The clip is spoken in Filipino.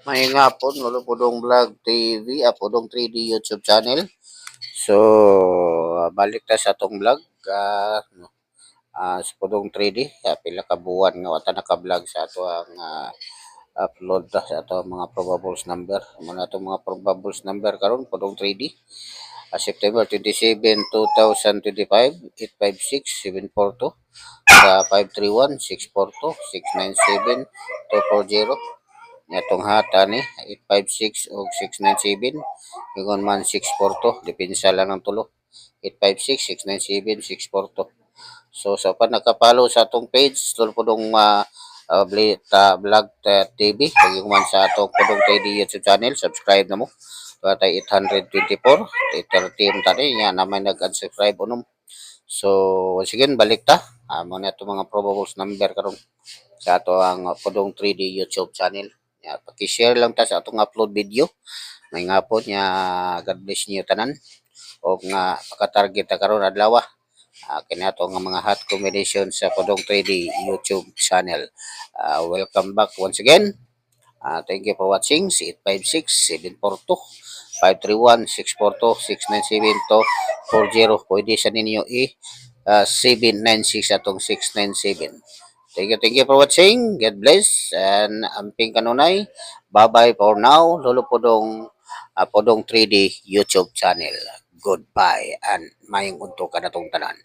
May nga po, Lolo Pudong Vlog TV, Pudong 3D YouTube channel. So, balik ta sa atong vlog. Sa Pudong 3D, pila ka buwan nga wata naka-vlog sa ato ang upload ta sa ato ang mga probables number. Muna itong mga probables number karon Pudong 3D. September 27, 2025, 856-742 sa 531-642-697-240. Netong hata ni 856 o 697 ingon man 642 depensa lang ng tulo 856 697 642. So sa pa nakapalo sa atong page tol pudong vlog TV kung man sa atong pudong TV YouTube channel subscribe na mo tay 824 13 tani nya naman nag-unsubscribe unom. So once again balik ta mo na itong mga probables number karon sa ato ang pudong 3D YouTube channel. Paki-share lang ta sa atong upload video. May nga po niya God bless niyo tanan. O nga paka-target ta karon adlaw. Kinato nga mga hot combination sa Pudong 3D YouTube channel. Welcome back once again. Thank you for watching. Si 856-742 531-642-697-240. Pwede sa ninyo 796 atong 697. Thank you for watching. God bless. And amping kanunay. Bye-bye for now. Lolo Podong 3D YouTube channel. Goodbye and mayong unto ka na tong tanan.